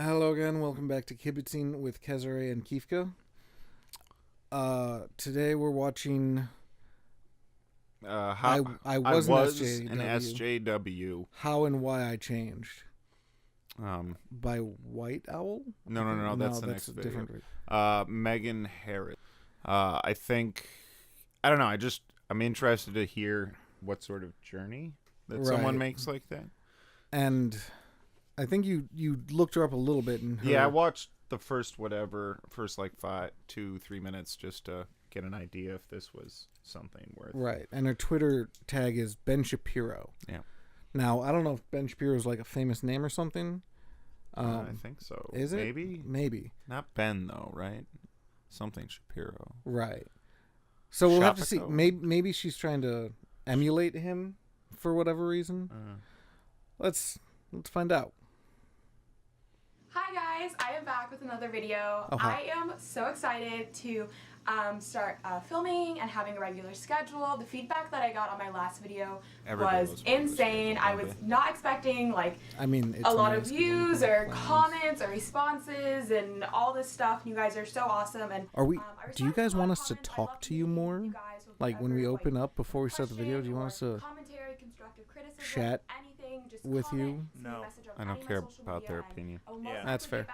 Hello again. Welcome back to Kibitzing with Kezare and Kifka. Today we're watching. I was an SJW. How and Why I Changed. By White Owl? No. That's the next video. Different. Megan Harris. I think. I don't know. I'm interested to hear what sort of journey that someone makes like that. And I think you looked her up a little bit. Yeah, I watched the first like 2-3 minutes just to get an idea if this was something worth. Right, and her Twitter tag is Ben Shapiro. Yeah. Now, I don't know if Ben Shapiro is like a famous name or something. I think so. Is it? Maybe. Not Ben, though, right? Something Shapiro. Right. So we'll have to see. Maybe she's trying to emulate him for whatever reason. Let's find out. Hi guys, I am back with another video. I am so excited to start filming and having a regular schedule. The feedback that I got on my last video was insane. I was not expecting a lot of views or comments or responses and all this stuff. You guys are so awesome. And do you guys want us to talk to you more? Like when we open up before we start the video, do you want us to chat with you? No, I don't care about their opinion. Yeah, that's fair.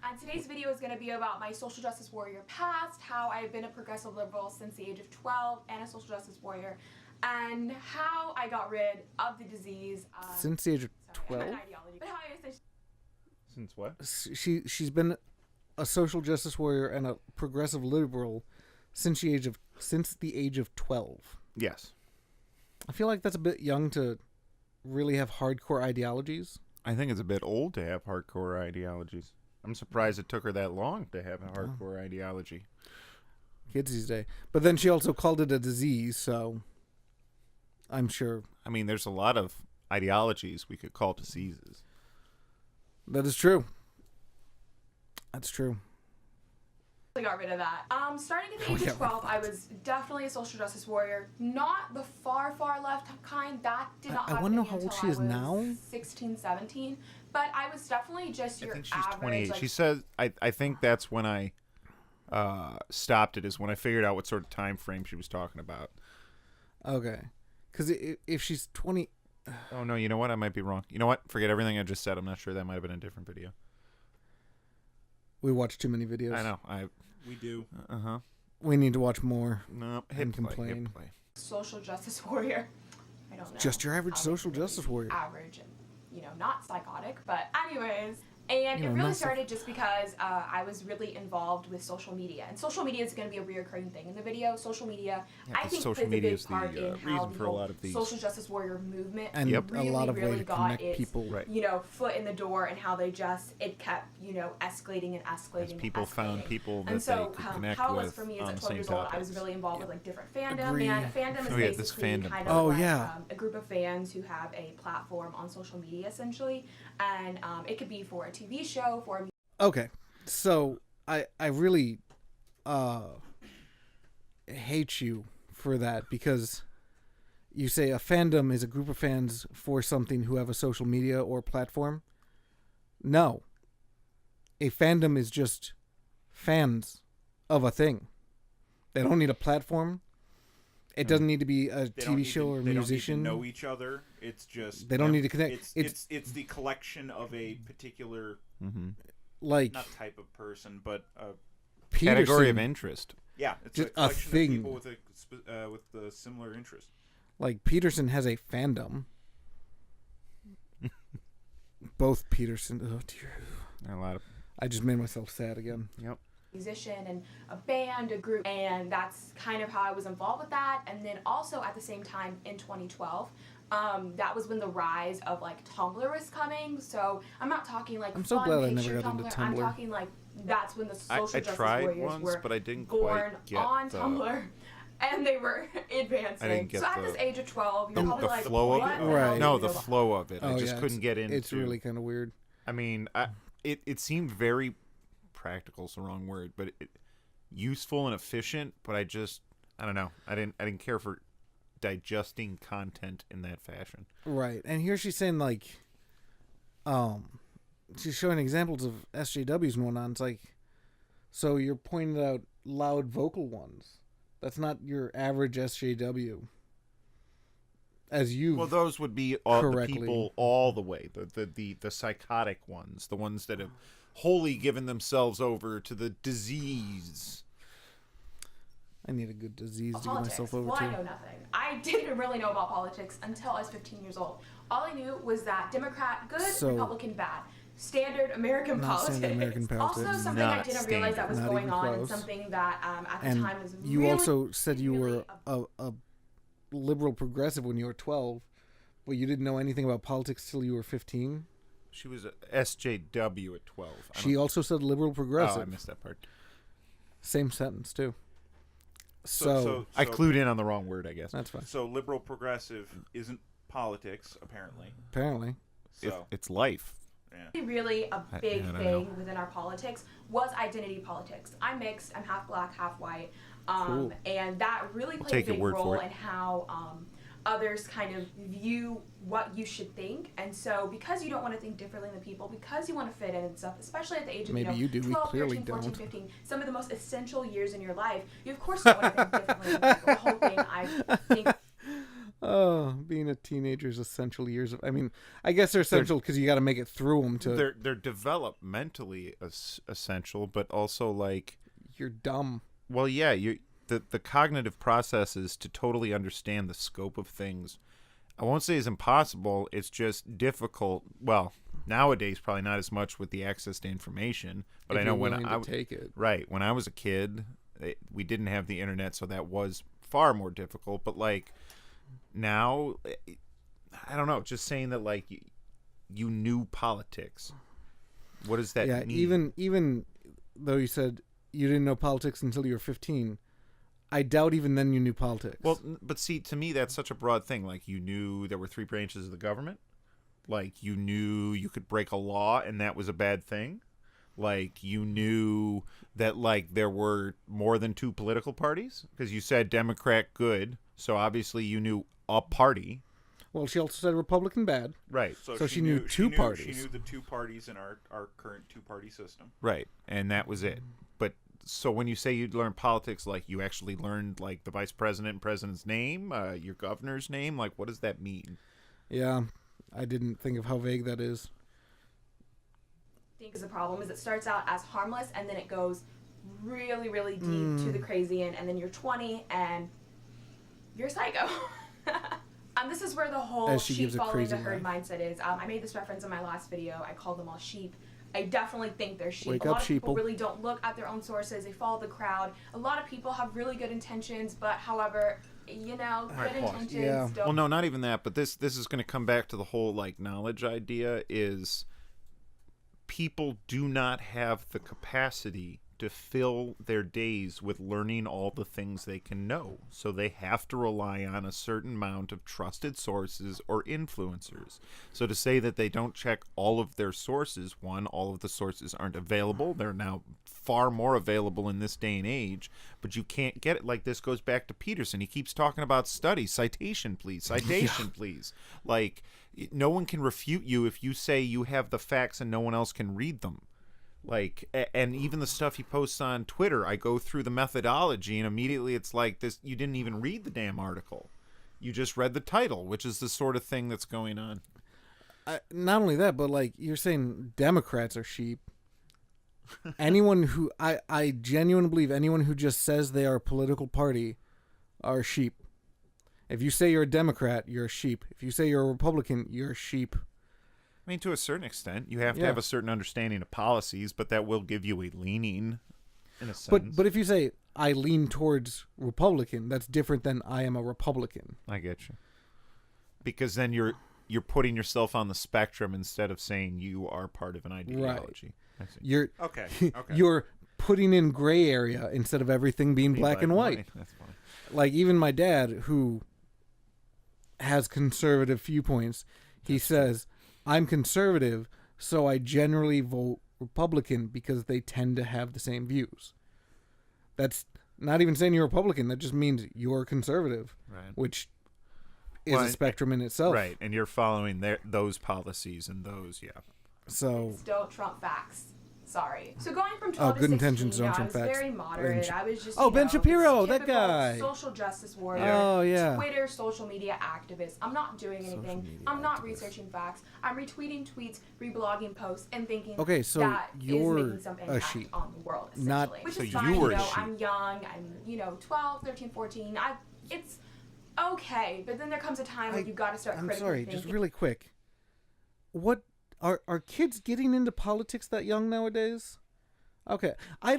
And today's video is going to be about my social justice warrior past, how I've been a progressive liberal since the age of 12 and a social justice warrior, and how I got rid of the disease. Since the age of 12? Since what? She's been a social justice warrior and a progressive liberal since the age of 12. Yes. I feel like that's a bit young to really have hardcore ideologies. I think it's a bit old to have hardcore ideologies. I'm surprised it took her that long to have a hardcore ideology. Kids these days. But then she also called it a disease, so I'm sure. I mean, there's a lot of ideologies we could call diseases. That is true. That's true. I got rid of that. Starting at the age of 12, I was definitely a social justice warrior. Not the far left kind. That did not happen. I want to know how old she is now. 16, 17. But I was definitely just your average. I think she's 28. She says, I think that's when I stopped it, is when I figured out what sort of time frame she was talking about. Okay. Because if she's 20... Oh, no, you know what? I might be wrong. You know what? Forget everything I just said. I'm not sure. That might have been a different video. We watch too many videos. I know. We do. We need to watch more. No, and complain. Social justice warrior. I don't know. Just your average social justice warrior. Average and, not psychotic. But anyways... And it really started just because I was really involved with social media. And social media is going to be a reoccurring thing in the video. Social media, I think, plays a big part in how the whole social justice warrior movement really got its, foot in the door, and how it kept, escalating and escalating. As people found people that and so, they could connect how it was with for me on as the a 12 same years old, topics. I was really involved with different fandom. And fandom is basically kind of a group of fans who have a platform on social media, essentially. And it could be for a TV show, for a... Okay, so I really hate you for that, because you say a fandom is a group of fans for something who have a social media or platform. No. A fandom is just fans of a thing. They don't need a platform. It doesn't need to be a TV show or a musician. They don't need to know each other. It's just... They don't need to connect. It's the collection of a particular... Like... Not type of person, but... category of interest. Yeah, it's a collection of people with a similar interest. Like, Peterson has a fandom. Both Peterson... Oh, dear. I just made myself sad again. Yep. Musician and a band, a group, and that's kind of how I was involved with that. And then also at the same time in 2012, that was when the rise of Tumblr was coming. So I'm not talking I'm so glad I never got into Tumblr. I'm talking that's when the social justice warriors once, but I didn't born quite get on Tumblr. And they were advancing. I didn't get so at this age of 12, you're probably the flow of it. Right. No, the flow of it. I just couldn't get into. It's really kind of weird. I mean, it seemed very practical is the wrong word, but useful and efficient. But I don't know. I didn't care for digesting content in that fashion. Right. And here she's saying she's showing examples of SJWs and whatnot. It's like, so you're pointing out loud vocal ones. That's not your average SJW. As you Well, those would be all the people all the way, the psychotic ones, the ones that have wholly given themselves over to the disease. I need a good disease to Politics. give myself over well, to. I know nothing. I didn't really know about politics until I was 15 years old. All I knew was that Democrat good, Republican bad. Standard American politics. Standard American politics. Also, something I didn't realize that was Not going even on, close. and something that at the And time was you really, also said you really were a liberal progressive when you were 12, but you didn't know anything about politics till you were 15. She was a SJW at 12. She also said liberal progressive. Oh, I missed that part. Same sentence too. So I clued in on the wrong word, I guess. That's fine. So liberal progressive isn't politics, apparently. Apparently. So It's life. yeah. really a big I don't thing know. within our politics was identity politics. I'm mixed. I'm half black, half white, Cool. and that really We'll played a take your big word for role it. in how others kind of view what you should think. And so, because you don't want to think differently than people, because you want to fit in and stuff, especially at the age of Maybe you do. We 12, clearly 13, 14, don't. 15, some of the most essential years in your life, you of course don't want to think differently than people. The whole thing, I think. Oh, being a teenager is essential years of. I mean, I guess they're essential because you got to make it through them. To They're developmentally essential, but also like, you're dumb. well, yeah, the cognitive processes to totally understand the scope of things. I won't say is impossible. It's just difficult. Well, nowadays probably not as much with the access to information. But If I know you're when willing I to take it. right when I was a kid, we didn't have the internet, so that was far more difficult. But like now, I don't know. Just saying that like you knew politics. What does that mean? Even though you said you didn't know politics until you were 15, I doubt even then you knew politics. Well, but see, to me, that's such a broad thing. Like, you knew there were 3 branches of the government. Like, you knew you could break a law and that was a bad thing. Like, you knew that, like, there were more than 2 political parties. Because you said Democrat good, so obviously you knew a party. Well, she also said Republican bad. Right. So she knew two parties. She knew the 2 parties in our current 2-party system. Right. And that was it. But so when you say you'd learn politics, like, you actually learned, like, the vice president and president's name, your governor's name? Like, what does that mean? Yeah, I didn't think of how vague that is. I think is the problem is it starts out as harmless and then it goes really, really deep to the crazy end, and then you're 20 and you're a psycho. This is where the whole As she sheep gives a following crazy the herd laugh. mindset is. I made this reference in my last video. I called them all sheep. I definitely think they're sheep. Wake a lot up, of people sheeple. really don't look at their own sources. They follow the crowd. A lot of people have really good intentions, but however, good right, pause. intentions Yeah. don't. Well, no, not even that. But this is going to come back to the whole, like, knowledge idea is people do not have the capacity to fill their days with learning all the things they can know. So they have to rely on a certain amount of trusted sources or influencers. So to say that they don't check all of their sources, one, all of the sources aren't available. They're now far more available in this day and age, but you can't get it. Like, this goes back to Peterson. He keeps talking about studies. Citation, please. Citation, please. Like, no one can refute you if you say you have the facts and no one else can read them. Like, and even the stuff he posts on Twitter, I go through the methodology and immediately it's like, this, you didn't even read the damn article. You just read the title, which is the sort of thing that's going on. Not only that, but like you're saying Democrats are sheep. Anyone who I genuinely believe anyone who just says they are a political party are sheep. If you say you're a Democrat, you're a sheep. If you say you're a Republican, you're a sheep. I mean, to a certain extent, you have to have a certain understanding of policies, but that will give you a leaning, in a sense. But if you say I lean towards Republican, that's different than I am a Republican. I get you. Because then you're putting yourself on the spectrum instead of saying you are part of an ideology. Right. You're Okay. you're putting in gray area instead of everything being black and white. That's funny. Like even my dad, who has conservative viewpoints, he says, I'm conservative, so I generally vote Republican because they tend to have the same views. That's not even saying you're Republican. That just means you're conservative, Right. which is a spectrum in itself. Right, and you're following those policies and those, yeah. So Still Trump facts. Sorry. So going from 12 good to 16, intentions don't I Trump was facts. very moderate. I was just, Ben Shapiro, this that guy. social justice warrior. Oh, yeah. Twitter, social media activist. I'm not doing anything. I'm not activist. researching facts. I'm retweeting tweets, reblogging posts, and thinking so that you're is making some a impact sheep. on the world, essentially. Not- Which So is you fine. were a You know, sheep. I'm young. I'm, 12, 13, 14. It's okay. But then there comes a time when you got to start I'm critically sorry, thinking. just really quick. What are kids getting into politics that young nowadays? Okay, I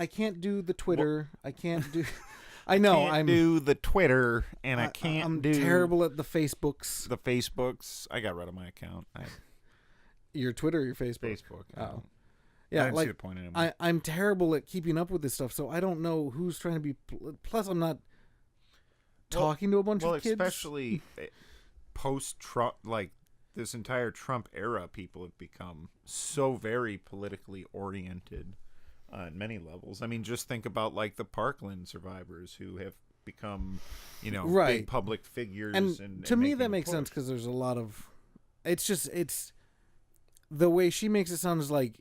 can't do the Twitter. I can't do. I know Can't do the Twitter, and I can't I'm do terrible at the Facebooks. the Facebooks. I got rid of my account. Your Twitter or your Facebook? Facebook. Oh. I Yeah, didn't see the point anymore. I'm terrible at keeping up with this stuff, so I don't know who's trying to be. Plus, I'm not talking to a bunch of kids. Especially post-Trump, like this entire Trump era, people have become so very politically oriented on many levels. I mean, just think about like the Parkland survivors who have become, Right. big public figures. And to me, that makes sense because there's a lot of. It's the way she makes it sound is like.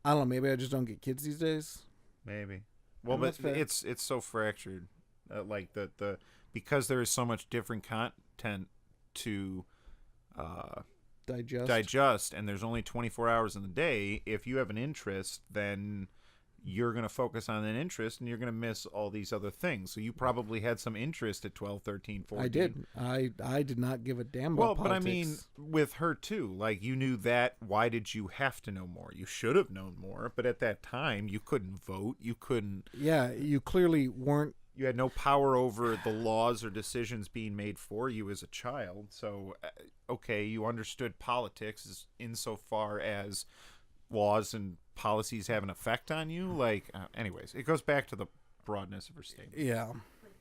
I don't know. Maybe I just don't get kids these days. Maybe. Well, And but that's fair. it's so fractured, like the because there is so much different content to digest, and there's only 24 hours in the day. If you have an interest, then you're going to focus on an interest, and you're going to miss all these other things. So you probably had some interest at 12, 13, 14. I did. I did not give a damn Well, about but I politics. mean, with her too, like you knew that. Why did you have to know more? You should have known more, but at that time, you couldn't vote. You couldn't. Yeah, you clearly weren't. You had no power over the laws or decisions being made for you as a child. So, okay, you understood politics insofar as laws and policies have an effect on you. Like, anyways, it goes back to the broadness of her statement. Yeah.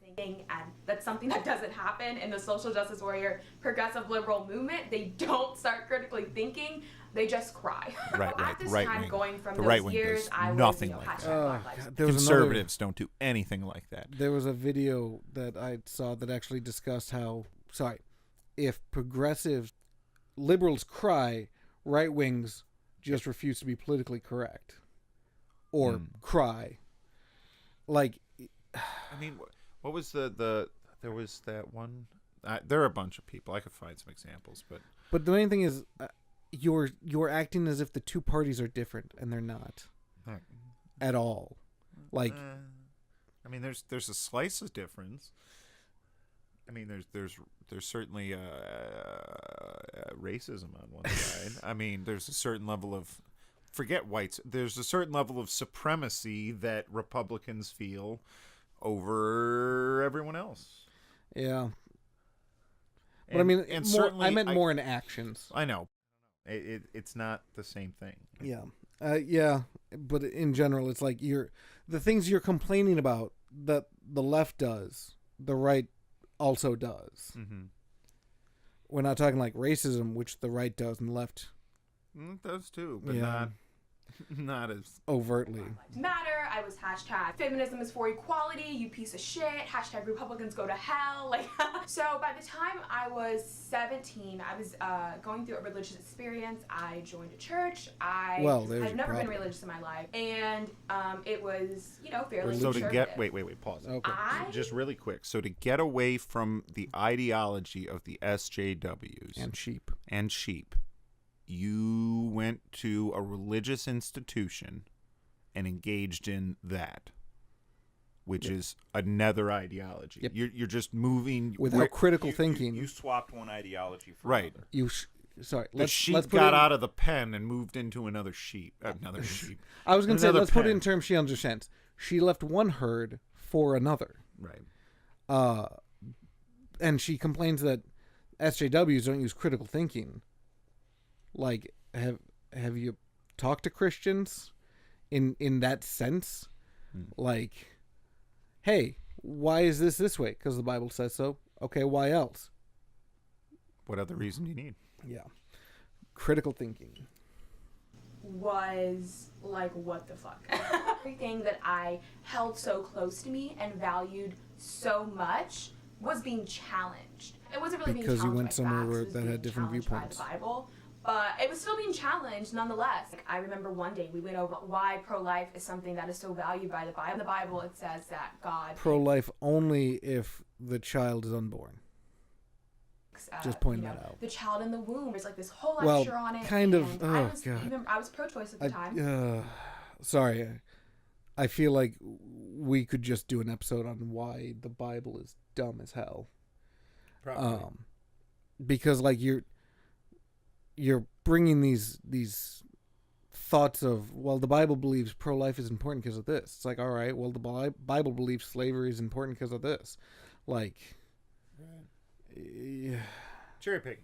Thinking, and that's something that doesn't happen in the social justice warrior progressive liberal movement. They don't start critically thinking, they just cry. Right, At this right time, wing. going from The those right wing years, does I was, nothing like hashtag that. Black Lives Matter. There was Conservatives don't do anything like that. There was a video that I saw that actually discussed how, if progressive liberals cry, right wings just refuse to be politically correct or cry. Like, I mean, what was there was that one. There are a bunch of people. I could find some examples, but the main thing is, you're acting as if the two parties are different, and they're not at all. Like, I mean, there's a slice of difference. I mean, there's certainly racism on one side. I mean, there's a certain level of forget whites. There's a certain level of supremacy that Republicans feel over everyone else. Yeah. But I mean, certainly I meant more in actions. I know. It's not the same thing. Yeah. Yeah. But in general, it's like the things you're complaining about that the left does, the right also does. Mm-hmm. We're not talking like racism, which the right does and the left It does too, but not as overtly. Matter. I was hashtag feminism is for equality, you piece of shit, hashtag Republicans go to hell. Like, so by the time I was 17, I was going through a religious experience. I joined a church. I've never been religious in my life, and it was fairly so conservative. to get wait pause. Okay. Just really quick. So to get away from the ideology of the SJWs and sheep, you went to a religious institution and engaged in that, which is another ideology. Yep. You're just moving without critical thinking. You swapped one ideology for right. another. The sheep got out of the pen and moved into another sheep. Another sheep. I was going to say, let's put it in pen. terms she understands. She left one herd for another. Right. And she complains that SJWs don't use critical thinking. Like, have you talked to Christians in that sense? Like, hey, why is this way? Because the Bible says so. Okay, why else? What other reason do you need? Yeah. Critical thinking. Was like, what the fuck? Everything that I held so close to me and valued so much was being challenged. It wasn't really because being you went challenged somewhere by where facts, it was that had being different challenged viewpoints. by the Bible. But it was still being challenged nonetheless. Like, I remember one day we went over why pro-life is something that is so valued by the Bible. In the Bible, it says that God... Pro-life only if the child is unborn. Just point that out. The child in the womb. There's like this whole Well, lecture on it. kind of. And Oh, God. I was pro-choice at the time. Sorry. I feel like we could just do an episode on why the Bible is dumb as hell. Probably. Because like you're bringing these thoughts of, well, the Bible believes pro-life is important because of this. It's like, all right, well, the Bible believes slavery is important because of this. Like, yeah. Cherry pick.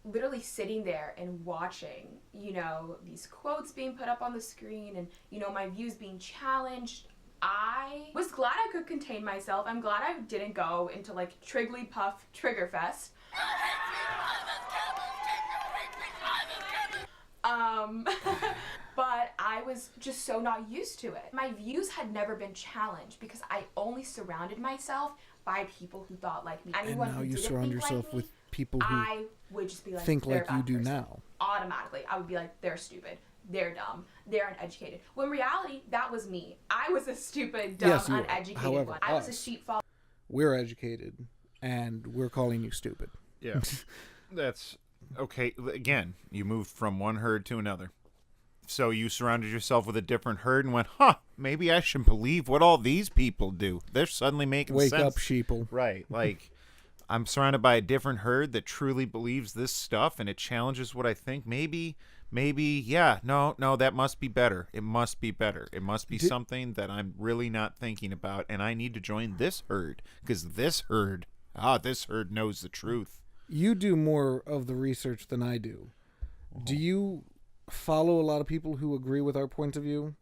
Literally sitting there and watching, these quotes being put up on the screen and, my views being challenged. I was glad I could contain myself. I'm glad I didn't go into like Trigglypuff Triggerfest. But I was just so not used to it. My views had never been challenged because I only surrounded myself by people who thought like me. Anyone and now who you didn't surround think yourself like me, with people who I would just be like, think they're like a you bad do person. now. Automatically, I would be like, they're stupid, they're dumb, they're uneducated. When in reality, that was me. I was a stupid, dumb, Yes, you are. uneducated However, one. I was a us. sheep follower. We're educated, and we're calling you stupid. Yeah. That's okay. Again, you moved from one herd to another. So you surrounded yourself with a different herd and went, maybe I should believe what all these people do. They're suddenly making Wake sense. up, sheeple. Right. Like, I'm surrounded by a different herd that truly believes this stuff, and it challenges what I think. Maybe, yeah, no, that must be better. It must be better. It must be something that I'm really not thinking about, and I need to join this herd, because this herd knows the truth. You do more of the research than I do. Do you follow a lot of people who agree with our point of view?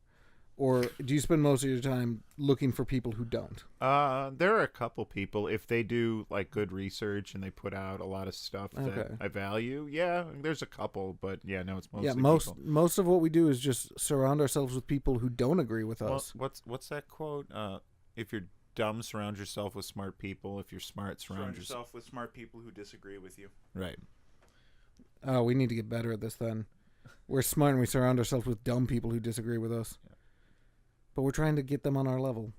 Or do you spend most of your time looking for people who don't? There are a couple people, if they do like good research and they put out a lot of stuff that I value. Yeah, there's a couple, but yeah, no, it's mostly people. Most of what we do is just surround ourselves with people who don't agree with us. What's that quote? If you're dumb, surround yourself with smart people. If you're smart, surround yourself with smart people who disagree with you. Right. Oh, we need to get better at this then. We're smart and we surround ourselves with dumb people who disagree with us. Yeah. But we're trying to get them on our level.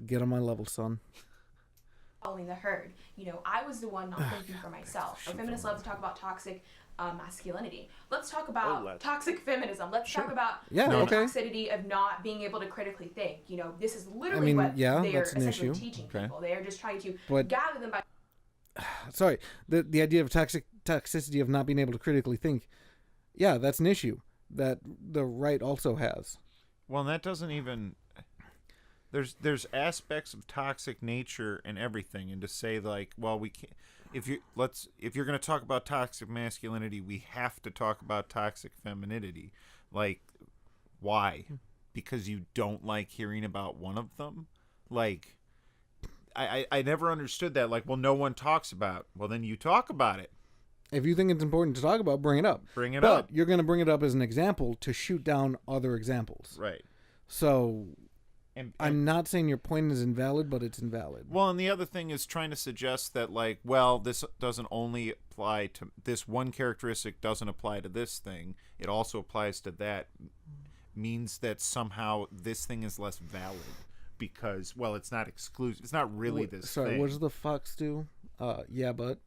Get on my level, son. Following the herd. I was the one not thinking for myself. Feminists love to talk about toxic masculinity. Let's talk about toxic feminism. Let's talk about the toxicity of not being able to critically think. This is literally what they are essentially teaching people. They are just trying to gather them by... Sorry. The idea of toxicity of not being able to critically think, yeah, that's an issue that the right also has. Well, and that doesn't even... There's aspects of toxic nature and everything, and to say like, well, we can't... If you're going to talk about toxic masculinity, we have to talk about toxic femininity. Like, why? Because you don't like hearing about one of them? Like, I never understood that. Like, well, no one talks about. Well, then you talk about it. If you think it's important to talk about, bring it up. But you're going to bring it up as an example to shoot down other examples. Right. So... I'm not saying your point is invalid, but it's invalid. Well, and the other thing is trying to suggest that, like, well, this doesn't only apply to this one characteristic, doesn't apply to this thing. It also applies to that. Means that somehow this thing is less valid because, well, it's not exclusive. It's not really this thing. Sorry, what does the fox do? Yeah, but.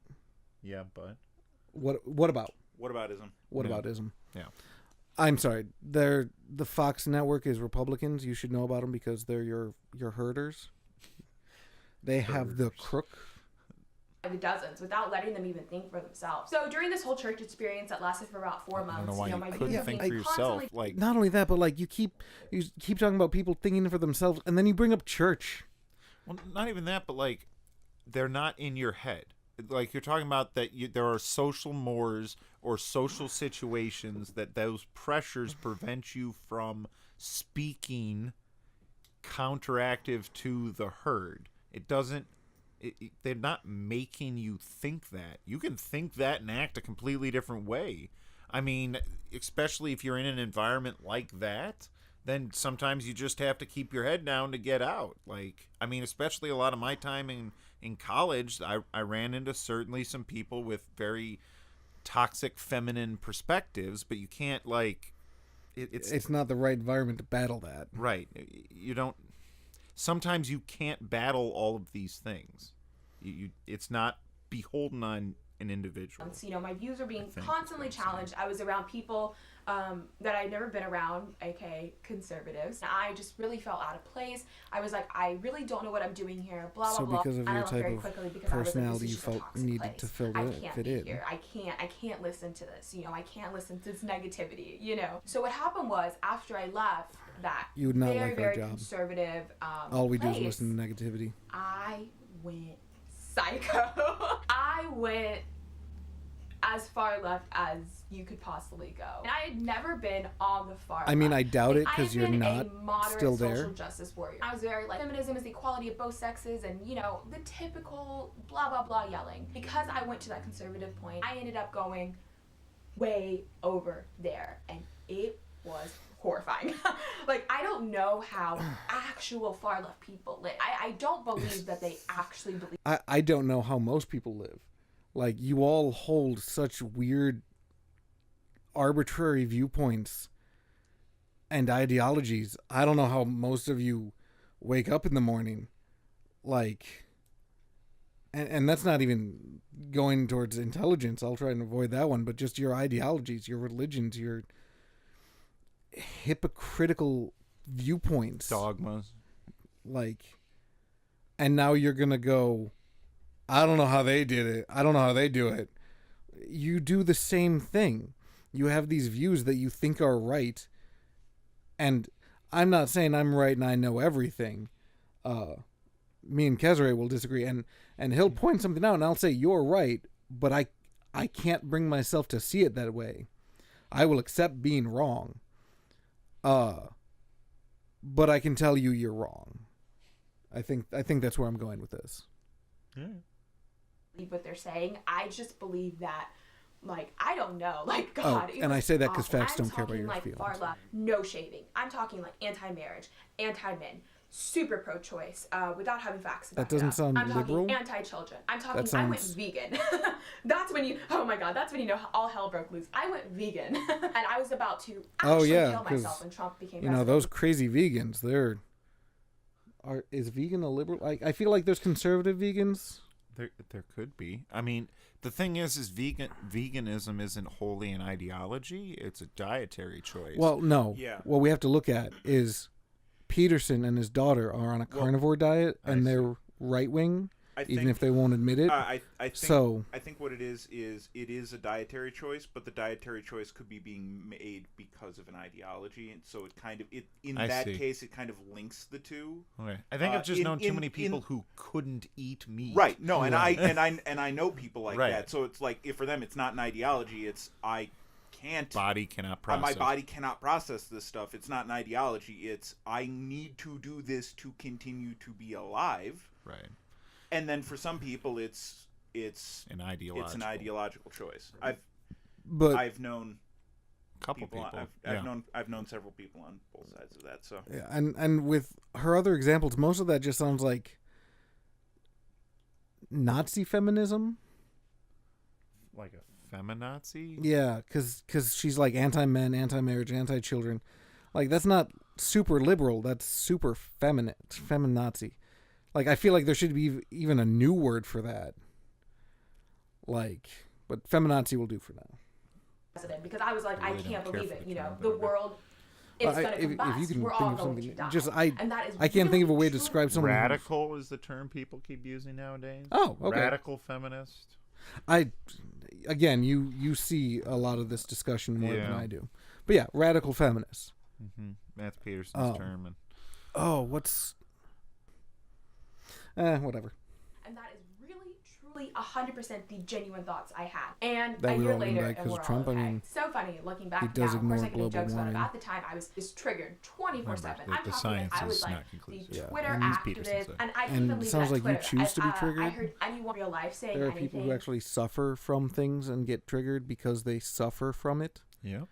Yeah, but. What about? What aboutism? What aboutism? Yeah. I'm sorry. The Fox network is Republicans. You should know about them because they're your herders. They have the crook. The dozens without letting them even think for themselves. So during this whole church experience that lasted for about 4 months, I don't know why you my couldn't think for yourself. Like, not only that, but like you keep talking about people thinking for themselves, and then you bring up church. Well, not even that, but like they're not in your head. Like you're talking about that there are social mores or social situations that those pressures prevent you from speaking counteractive to the herd. It doesn't. They're not making you think that. You can think that and act a completely different way. I mean, especially if you're in an environment like that, then sometimes you just have to keep your head down to get out. Like, I mean, especially a lot of my time in in college, I ran into certainly some people with very toxic feminine perspectives, but you can't like it's not the right environment to battle that. Right. You don't. Sometimes you can't battle all of these things. It's not beholden on an individual. So, my views were being constantly challenged. I was around people that I'd never been around, aka conservatives. I just really felt out of place. I was like, I really don't know what I'm doing here, blah, blah, blah. So because of your type of personality, you felt needed to fit in. Here. I can't listen to this. I can't listen to this negativity, So what happened was, after I left that you would not very, like our very job. Conservative all we place, do is listen to negativity. I went psycho. I went as far left as you could possibly go. And I had never been on the far left. I mean, I doubt it because you're not still there. Social justice warrior. I was very like, feminism is the equality of both sexes and, the typical blah, blah, blah yelling. Because I went to that conservative point, I ended up going way over there. And it was horrifying. I don't know how actual far left people live. I don't believe that they actually believe. I don't know how most people live. You all hold such weird, arbitrary viewpoints and ideologies. I don't know how most of you wake up in the morning. And that's not even going towards intelligence. I'll try and avoid that one. But just your ideologies, your religions, your hypocritical viewpoints. Dogmas. And now you're going to go, I don't know how they did it. I don't know how they do it. You do the same thing. You have these views that you think are right. And I'm not saying I'm right and I know everything. Me and Kesare will disagree. And he'll point something out and I'll say, you're right. But I can't bring myself to see it that way. I will accept being wrong. But I can tell you you're wrong. I think that's where I'm going with this. Yeah. What they're saying. I just believe that, I don't know, God. And I say that because facts I'm don't care about your talking, feelings. Far left, no shaving. I'm talking anti-marriage, anti-men, super pro-choice, without having facts. That doesn't sound I'm liberal. Talking anti-children. I'm talking. I went vegan. That's when oh my God, that's when all hell broke loose. I went vegan, and I was about to actually kill myself when Trump became president. Those crazy vegans. Is vegan a liberal? I feel like there's conservative vegans. There could be. I mean, the thing is veganism isn't wholly an ideology. It's a dietary choice. Well, no. Yeah. What we have to look at is Peterson and his daughter are on a carnivore diet, and they're right wing, even if they won't admit it. I think what it is it is a dietary choice, but the dietary choice could be being made because of an ideology, and so it kind of case it kind of links the two. Okay. I think I've just known too many people who couldn't eat meat. Right. No, and I know people like that. So it's if for them it's not an ideology, it's body cannot process. My body cannot process this stuff. It's not an ideology. It's I need to do this to continue to be alive. Right. And then for some people, it's an ideological choice. I've known a couple people. I've known several people on both sides of that. So yeah, and with her other examples, most of that just sounds like Nazi feminism. Like a feminazi? Yeah, because she's anti-men, anti-marriage, anti-children. That's not super liberal. That's super feminazi. I feel like there should be even a new word for that. But feminazi will do for now. Because I was I can't believe it. The world is going to combust. If you can We're think all of going something, to die. And that is I can't think of a way to describe someone. Radical is the term people keep using nowadays. Oh, okay. Radical feminist. Again, you see a lot of this discussion more than I do. But yeah, radical feminists. Mm-hmm. That's Peterson's term. What's... whatever. And that is really, truly 100% the genuine thoughts I had. And that a year later, and we're Trump, all okay. So funny looking back he does now. Of course, I can global make jokes about it. warming. At the time, I was just triggered 24/7. I'm the talking science I was is not conclusive. the Twitter And activist, and I and even it leave sounds it like at you Twitter. choose to be triggered. I heard anyone in real life saying there are anything. people who actually suffer from things and get triggered because they suffer from it. Yeah.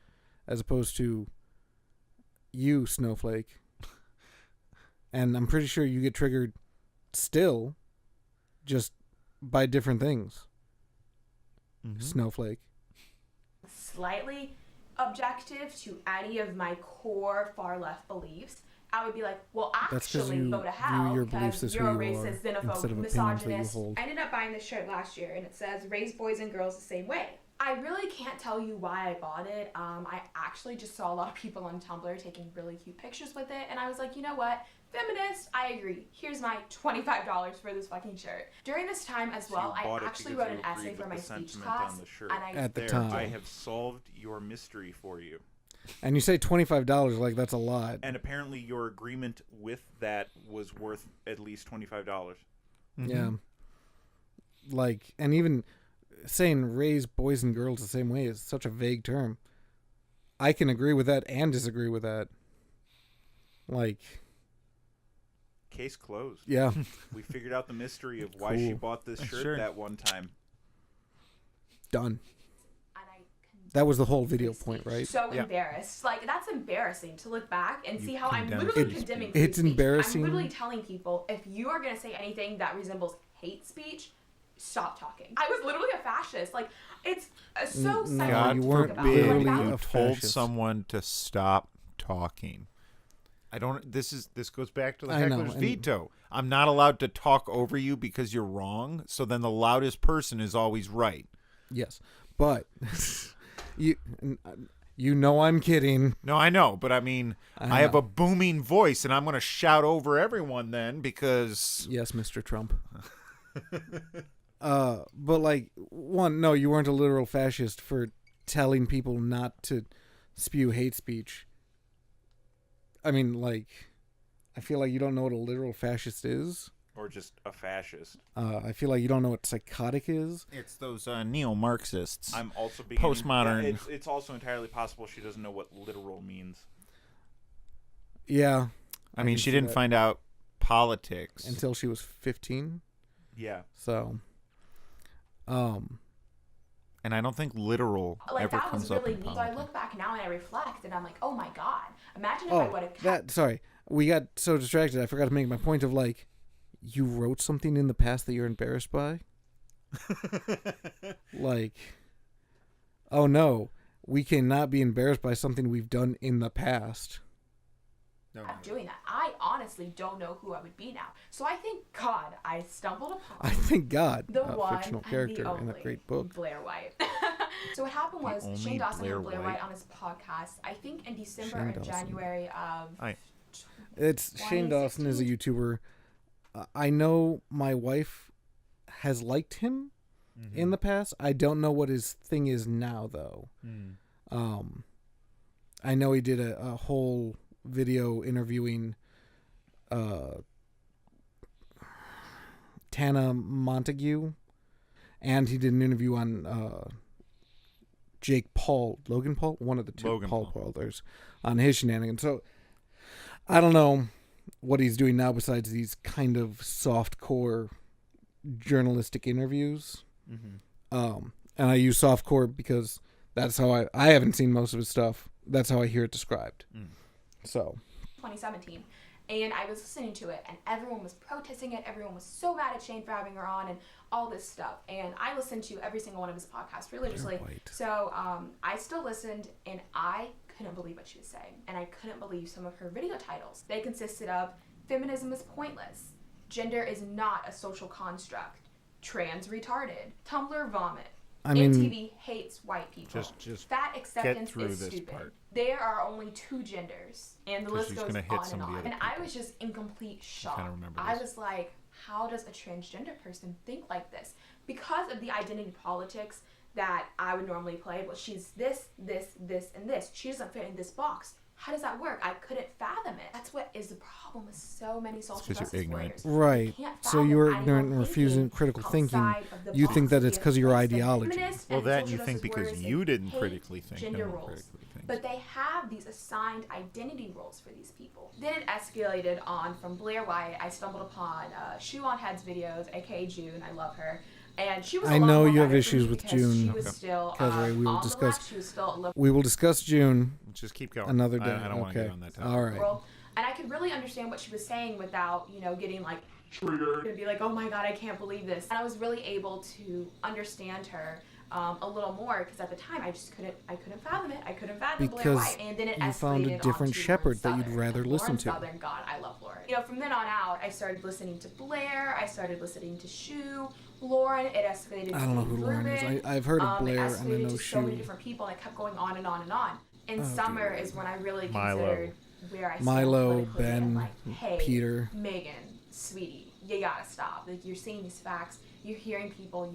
As opposed to you, Snowflake. And I'm pretty sure you get triggered still, just by different things. Mm-hmm. Snowflake. Slightly objective to any of my core far left beliefs, I would be like, well, actually, go to hell because you're a racist, xenophobe, misogynist. I ended up buying this shirt last year, and it says, raise boys and girls the same way. I really can't tell you why I bought it. I actually just saw a lot of people on Tumblr taking really cute pictures with it, and I was like, you know what? Feminist, I agree. Here's my $25 for this fucking shirt. During this time as well, I actually wrote an essay for my speech class. At the time. I have solved your mystery for you. And you say $25, like that's a lot. And apparently your agreement with that was worth at least $25. Mm-hmm. Yeah. Like, and even saying raise boys and girls the same way is such a vague term. I can agree with that and disagree with that. Like... Case closed. Yeah. We figured out the mystery of why she bought this shirt that one time. Done. That was the whole video point, right? So embarrassed. Like, that's embarrassing to look back and see how I'm literally condemning free speech. It's embarrassing. I'm literally telling people, if you are going to say anything that resembles hate speech, stop talking. I was literally a fascist. Like, it's so God forbid you told someone to stop talking. I don't. This goes back to the heckler's veto. I'm not allowed to talk over you because you're wrong. So then the loudest person is always right. Yes, but you know I'm kidding. No, I know, but I mean, I have a booming voice, and I'm going to shout over everyone then because. Yes, Mr. Trump. But like, no, you weren't a literal fascist for telling people not to spew hate speech. I mean, like, I feel like you don't know what a literal fascist is. Or just a fascist. I feel like you don't know what psychotic is. It's those neo-Marxists. I'm also postmodern. Yeah, it's also entirely possible she doesn't know what literal means. Yeah. I mean, she didn't find out politics. Until she was 15. Yeah. So, and I don't think literal ever comes up in politics. So I look back now and I reflect, and I'm like, oh my God. Imagine if I would have kept... Sorry. We got so distracted. I forgot to make my point of, like, you wrote something in the past that you're embarrassed by? Like, oh no, we cannot be embarrassed by something we've done in the past. I'm doing that. I honestly don't know who I would be now. So I thank God I stumbled upon. I thank God, the a fictional character in a great book. Blair White. So what happened was Shane Dawson had Blair White on his podcast. I think in December or January of. Shane Dawson is a YouTuber. I know my wife has liked him in the past. I don't know what his thing is now, though. I know he did a whole video interviewing Tana Montague, and he did an interview on Logan Paul, one of the two Paul brothers, on his shenanigans. So I don't know what he's doing now besides these kind of softcore journalistic interviews. And I use softcore because that's how I haven't seen most of his stuff. That's how I hear it described. So 2017, and I was listening to it, and everyone was protesting it. Everyone was so mad at Shane for having her on and all this stuff. And I listened to every single one of his podcasts religiously. So I still listened, and I couldn't believe what she was saying, and I couldn't believe some of her video titles. They consisted of feminism is pointless, gender is not a social construct, trans retarded, Tumblr vomit, MTV hates white people, just fat acceptance is stupid. Part. There are only two genders, and the list goes on and on. And I was just in complete shock. I was like, how does a transgender person think like this? Because of the identity politics that I would normally play. Well, she's this, and this. She doesn't fit in this box. How does that work? I couldn't fathom it. That's what is the problem with so many social justice warriors. Right. So you're ignorant and refusing critical thinking. You think that it's because of your ideology. Well, that you think because you didn't critically think. Gender roles. But they have these assigned identity roles for these people. Then it escalated on from Blair White. I stumbled upon Shoe on Head's videos, aka June. I love her. And she was I know you have issues with June. She was still we will discuss June. Just keep going. Another day. I don't want to get on that topic. All right. And I could really understand what she was saying without, getting like triggered and be like, oh my God, I can't believe this. And I was really able to understand her a little more, because at the time I couldn't fathom it. I couldn't fathom Blair White. And then it you found a different shepherd that you'd rather listen to. Southern, God, I love Lauren. From then on out, I started listening to Blair. I started listening to Shu, Lauren. It escalated. I don't know who Lauren is. I've heard of Blair and I know Shu. So many different people, and it kept going on and on and on. In summer is when I really considered where I stand Milo, politically, Ben, and like, hey, Peter, Megan, sweetie, you gotta stop. Like, you're seeing these facts. You're hearing people.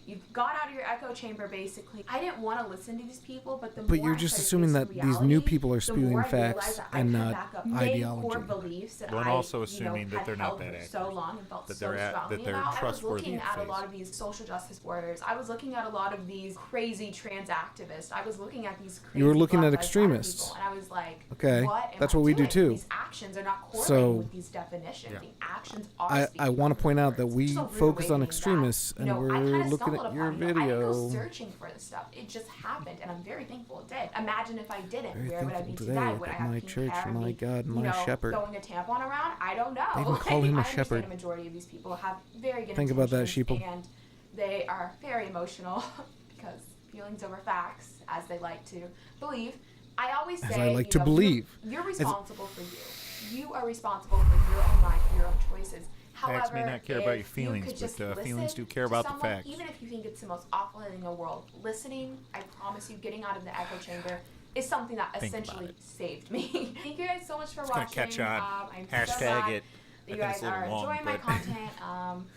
You've got out of your echo chamber, basically. I didn't want to listen to these people, but the more you're just assuming that these new people are spewing facts and not ideology. We're also assuming that they're not that accurate. So long and felt that so that they're about. trustworthy. I was looking at a lot of these social justice warriors. I was looking at a lot of these crazy trans activists. I was looking at these crazy You were looking Black at Lives extremists. Matter people, and I was like, okay, what that's am what I we do doing? too. These actions are not correlating with these definitions. The actions are. I want to point out that we focus on extremists, and we're looking at your video. I didn't go searching for this stuff. It just happened, and I'm very thankful it did. Imagine if I didn't. Where would I be today? Would I have my pink church, hair and my be, God, my shepherd. Throwing a tampon around? I don't know. They even call him a I shepherd. understand a majority of these people have very good Think about that, intentions, Sheeple. and they are very emotional because feelings over facts, as they like to believe. I always say, as I like to believe. You're responsible for you. You are responsible for your own life, your own choices. Facts However, may not care about your feelings, but feelings do care about the facts. Even if you think it's the most awful thing in the world, listening, I promise you, getting out of the echo chamber is something that essentially saved me. Thank you guys so much for watching. Catch on. I'm Hashtag so glad it. that you guys are enjoying my content.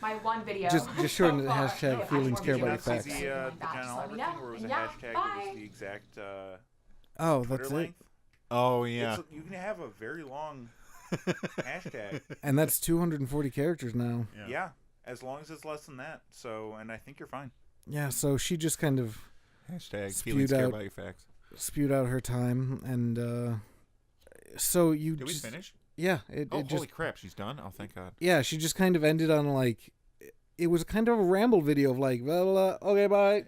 My one video. Just shorten the far. hashtag feelings care about your facts. The John Oliver thing where it was a hashtag that was the exact that's length? it. Oh, yeah. You can have a very long hashtag. And that's 240 characters now. Yeah, as long as it's less than that. So, and I think you're fine. Yeah, so she just kind of hashtag feelings care about your facts. Spewed out her time, and so you Did we finish? Yeah. Holy crap, she's done? Oh, thank God. Yeah, she just kind of ended on like, it was kind of a ramble video of like, blah, blah, blah, okay, bye.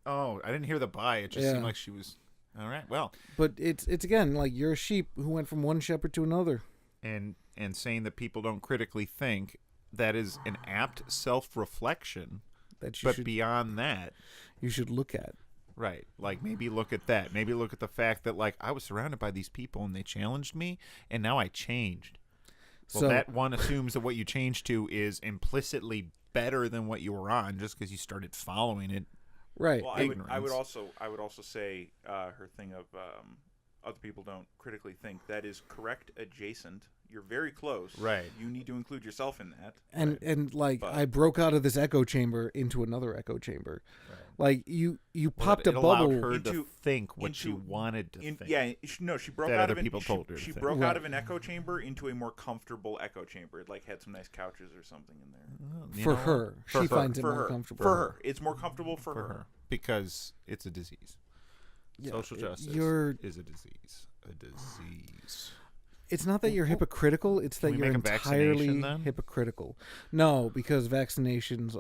Oh, I didn't hear the bye. It just seemed like she was, all right, well. But it's again, like, you're a sheep who went from one shepherd to another. And saying that people don't critically think, that is an apt self-reflection. But beyond that, you should look at. Right. Like, maybe look at that. Maybe look at the fact that, like, I was surrounded by these people and they challenged me, and now I changed. Well, that one assumes that what you changed to is implicitly better than what you were on just because you started following it. Right. Well, I would also say her thing of other people don't critically think, that is correct adjacent. You're very close. Right. You need to include yourself in that. And I broke out of this echo chamber into another echo chamber. Right. Like you popped a bubble. Allowed her to think what she wanted to think. Yeah, she broke out of She broke out of an echo chamber into a more comfortable echo chamber. It like had some nice couches or something in there. For her, she finds it more comfortable. For her, it's more comfortable for her because it's a disease. Yeah, social justice is a disease. A disease. It's not that you're hypocritical, it's that you're entirely hypocritical. No, because vaccinations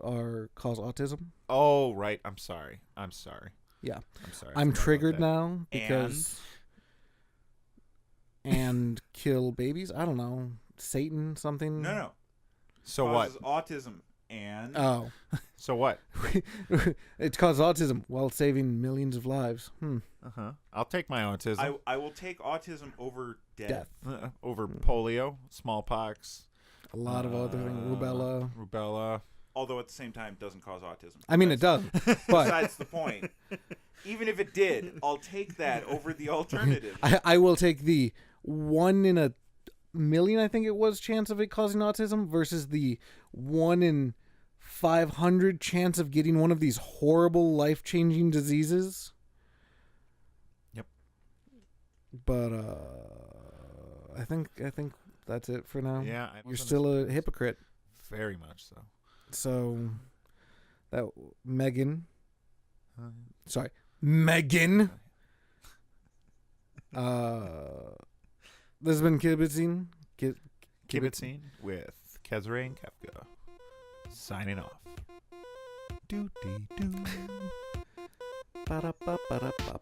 cause autism. Oh, right. I'm sorry. Yeah. I'm sorry. I'm triggered now because... And kill babies? I don't know. Satan, something? No. So what? Autism and... Oh. So what? It causes autism while saving millions of lives. I'll take my autism. I will take autism over death. Over polio, smallpox. A lot of other things. Rubella. Although at the same time, it doesn't cause autism. I mean, it does. But besides the point. Even if it did, I'll take that over the alternative. I will take the 1 in a million, I think it was, chance of it causing autism versus the 1 in 500 chance of getting one of these horrible life-changing diseases. Yep. But I think that's it for now. Yeah, you're still a hypocrite. Very much so. So that Megan. This has been Kibitzing. Kibitzing with Kezra and Kefka. Signing off. Doo-dee-doo. Ba-da-ba-ba-da-ba.